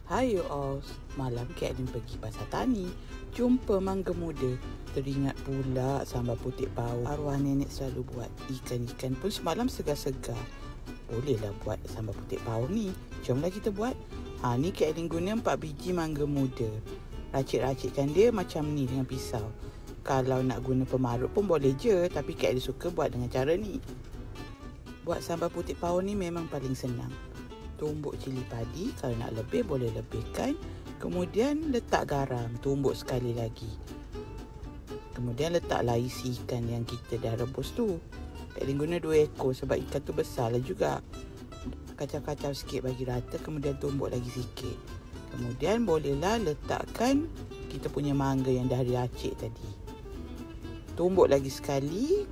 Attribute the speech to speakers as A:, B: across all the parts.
A: Hai you all, malam Kak Alin pergi pasar tani. Jumpa mangga muda. Teringat pula sambal putik bau. Arwah nenek selalu buat. Ikan-ikan pun semalam segar-segar. Bolehlah buat sambal putik bau ni. Jomlah kita buat. Ni Kak Alin guna 4 biji mangga muda. Racik-racikkan dia macam ni dengan pisau. Kalau nak guna pemarut pun boleh je. Tapi Kak Alin suka buat dengan cara ni. Buat sambal putik bau ni memang paling senang. Tumbuk cili padi, kalau nak lebih boleh lebihkan. Kemudian letak garam, tumbuk sekali lagi. Kemudian letaklah isi ikan yang kita dah rebus tu. Kak Alin guna 2 ekor sebab ikan tu besar lah juga. Kacau-kacau sikit bagi rata, kemudian tumbuk lagi sikit. Kemudian bolehlah letakkan kita punya mangga yang dah diracik tadi. Tumbuk lagi sekali.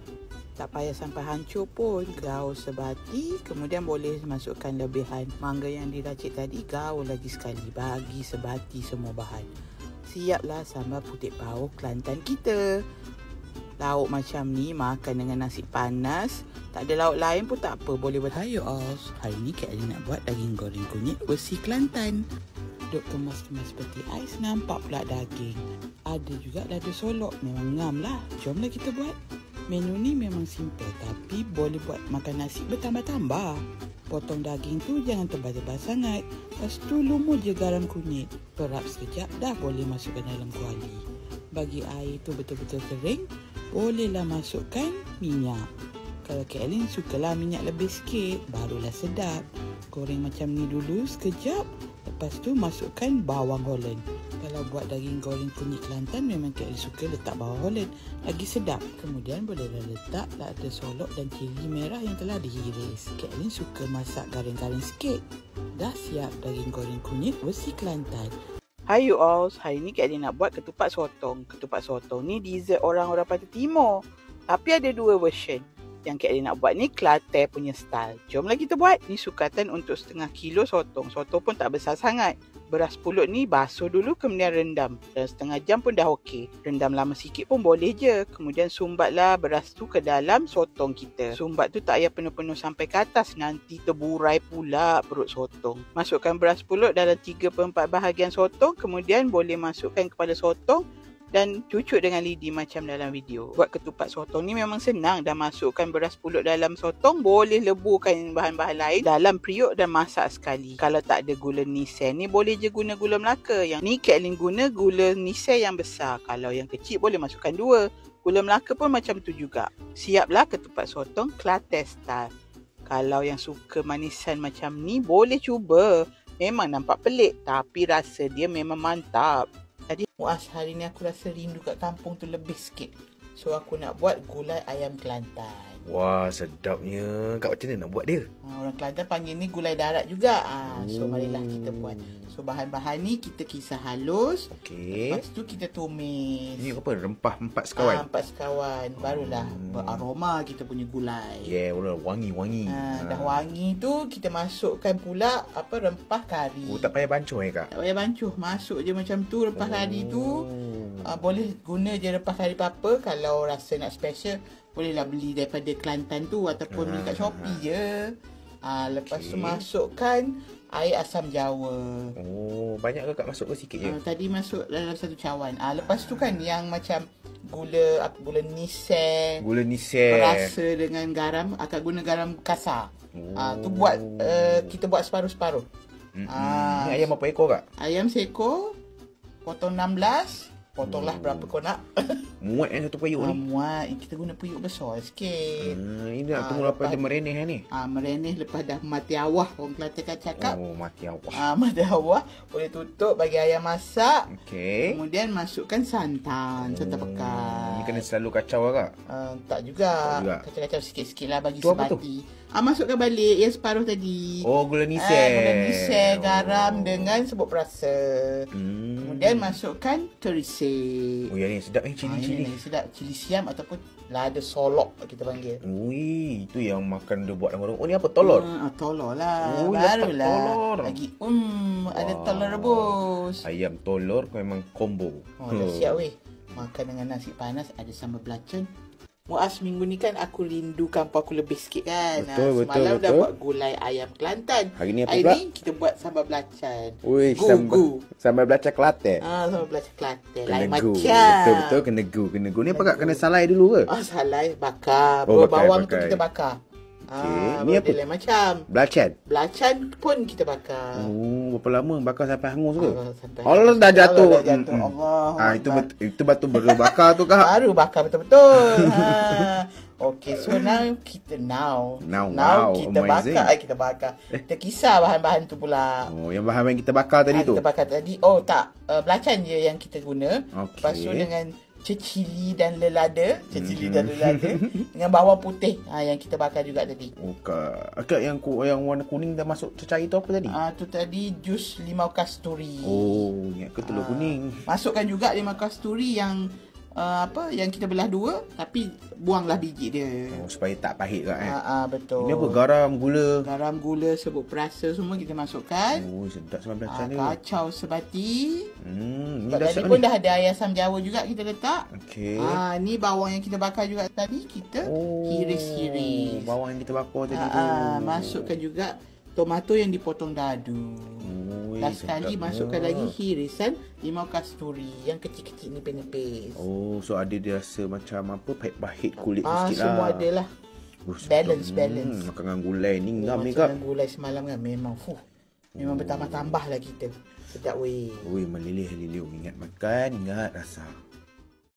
A: Tak payah sampai hancur pun, gaul sebati. Kemudian boleh masukkan lebihan mangga yang diracik tadi, gaul lagi sekali, bagi sebati semua bahan. Siaplah sambal putik bau Kelantan kita. Lauk macam ni makan dengan nasi panas. Tak ada lauk lain pun tak apa, boleh buat. Hai you all, hari ni Kak Alin nak buat daging goreng kunyit versi Kelantan. Duk kemas-kemas seperti ais, nampak pula daging. Ada juga lada solok, memang ngam lah. Jomlah kita buat. Menu ni memang simple tapi boleh buat makan nasi bertambah-tambah. Potong daging tu jangan tebal-tebal sangat. Lepas tu lumur je garam kunyit. Perap sekejap dah boleh masukkan dalam kuali. Bagi air tu betul-betul kering, bolehlah masukkan minyak. Kalau Kak Alin sukalah minyak lebih sikit, barulah sedap. Goreng macam ni dulu sekejap. Lepas tu masukkan bawang Holland. Kalau buat daging goreng kunyit Kelantan, memang Kak Alin suka letak bawang Holland. Lagi sedap. Kemudian bolehlah letak lada solok dan cili merah yang telah dihiris. Kak Alin suka masak garing-garing sikit. Dah siap daging goreng kunyit versi Kelantan. Hai you all, hari ni Kak Alin nak buat ketupat sotong. Ketupat sotong ni dessert orang-orang Pantai Timur. Tapi ada 2 version. Yang Kak Alin nak buat ni Kelantan punya style. Jomlah kita buat. Ni sukatan untuk setengah kilo sotong. Sotong pun tak besar sangat. Beras pulut ni basuh dulu kemudian rendam. Dan setengah jam pun dah okey. Rendam lama sikit pun boleh je. Kemudian sumbatlah beras tu ke dalam sotong kita. Sumbat tu tak payah penuh-penuh sampai ke atas. Nanti terburai pula perut sotong. Masukkan beras pulut dalam 3/4 bahagian sotong. Kemudian boleh masukkan kepala sotong. Dan cucuk dengan lidi macam dalam video. Buat ketupat sotong ni memang senang. Dah masukkan beras pulut dalam sotong, boleh leburkan bahan-bahan lain dalam periuk dan masak sekali. Kalau tak ada gula nisel ni, boleh je guna gula Melaka. Yang ni Kak Alin guna gula nisel yang besar. Kalau yang kecil boleh masukkan 2. Gula Melaka pun macam tu juga. Siaplah ketupat sotong Kelantan style. Kalau yang suka manisan macam ni, boleh cuba. Memang nampak pelik, tapi rasa dia memang mantap. Tadi muas hari ni aku rasa rindu kat kampung tu lebih sikit. So aku nak buat gulai ayam Kelantan.
B: Wah, sedapnya. Kak macam mana nak buat dia?
A: Orang Kelantan panggil ni gulai darat juga. So marilah kita buat. So bahan-bahan ni kita kisar halus.
B: Okey.
A: Lepas tu kita tumis.
B: Ini apa? Rempah 4 sekawan?
A: 4 sekawan. Barulah beraroma kita punya gulai.
B: Yeah, wangi-wangi.
A: Dah wangi tu kita masukkan pula rempah kari.
B: Oh, tak payah bancuh Kak?
A: Tak payah bancuh. Masuk je macam tu rempah kari tu. Boleh guna je rempah kari apa-apa. Kalau rasa nak special, bolehlah beli daripada Kelantan tu ataupun beli kat Shopee je. Lepas tu masukkan air asam jawa.
B: Oh, banyak ke Kak masuk ke sikit je?
A: Tadi masuk dalam 1 cawan. Lepas tu kan yang macam gula nisel.
B: Gula nisel.
A: Perasa dengan garam, akan guna garam kasar. Tu buat kita buat separuh-separuh.
B: Ni ayam apa ekor Kak?
A: Ayam seekor, potong 16. Potonglah berapa kau nak.
B: Muat satu puyuk ni.
A: Muat. Kita guna puyuk besar sikit.
B: Ini nak tunggu lepas dia merenih ni.
A: Merenih lepas dah mati awah. Orang Kelantan kan cakap.
B: Oh, mati awah.
A: Mati awah. Boleh tutup bagi ayam masak.
B: Okey.
A: Kemudian masukkan santan. Santan pekat.
B: Ini kena selalu kacau Kak?
A: Tak juga. Kacau-kacau sikit-sikit lah bagi
B: tu
A: sebati. Masukkan balik yang separuh tadi.
B: Oh, gula nisel.
A: Gula nisel, garam dengan sebut perasa. Kemudian masukkan terisi.
B: Oh, yang ni sedap cili-cili.
A: Ini sedap. Cili siam ataupun lada solok kita panggil.
B: Ui, itu yang makan dia buat orang. Oh, ni apa? Tolor?
A: Tolor lah.
B: Oh,
A: barulah.
B: Tolor.
A: Lagi ada telur rebus.
B: Ayam tolor memang combo.
A: Dah siap weh. Makan dengan nasi panas, ada sambal belacan. Muaz minggu ni kan aku rindu kampung aku lebih sikit kan.
B: Betul,
A: Semalam dah
B: betul.
A: buat gulai ayam Kelantan.
B: Hari ni apa
A: Hari
B: pula?
A: ni kita buat sambal belacan.
B: Ui,
A: Gu.
B: sambal belacan Kelantan.
A: Sambal belacan Kelantan.
B: Kena
A: Lain
B: gu.
A: macam.
B: Betul, kena gu. Ni apa kak? Kena salai dulu ke?
A: Salah bakar.
B: Oh, bakar,
A: Bawang tu
B: bakar.
A: kita bakar.
B: Ni apa?
A: Lain macam.
B: Belacan.
A: Belacan pun kita bakar.
B: Oh, berapa lama bakar sampai hangus ke?
A: Sampai
B: Allah dah jatuh.
A: Allah dah jatuh. Allah.
B: Itu batu baru bakar tu kak.
A: Baru bakar betul-betul. Okay, so now kita
B: Now,
A: kita
B: amazing.
A: bakar. Kita kisar bahan-bahan tu pula.
B: Oh, yang bahan yang kita bakar tadi tu.
A: Kita bakar tadi. Oh tak, belacan je yang kita guna.
B: Okey.
A: Lepas tu dengan cecili dan lelada, dengan bawang putih yang kita bakar juga tadi.
B: Oh, kak yang warna kuning dah masuk cecair tu apa tadi?
A: Tu tadi jus limau kasturi.
B: Oh, ingat ke telur kuning.
A: Masukkan juga limau kasturi yang yang kita belah dua, tapi buanglah biji dia.
B: Oh, supaya tak pahit kak
A: Betul.
B: Ini apa? Garam, gula.
A: Serbuk perasa semua kita masukkan.
B: Oh, sedap sambal belacan ni.
A: Kacau sebati.
B: Ni
A: Sebab
B: dah
A: tadi
B: siap
A: pun
B: ni.
A: dah ada ayam asam Jawa juga kita letak.
B: Okey.
A: Ni bawang yang kita bakar juga tadi kita hiris-hiris.
B: Bawang yang kita bakar tadi tu.
A: Masukkan juga tomato yang dipotong dadu. Last sekali masukkan lagi hirisan limau kasturi yang kecil-kecil nipis-nipis.
B: Oh, so ada dia rasa macam apa, pahit-pahit kulit sikit lah.
A: Semua ada lah. Balance.
B: Makan dengan gulai ni ngam ni
A: Macam
B: kak.
A: gulai semalam kan memang memang bertambah-tambah lah kita. Sedap weh.
B: Ui, melilih-lilih. Ingat makan, ingat rasa.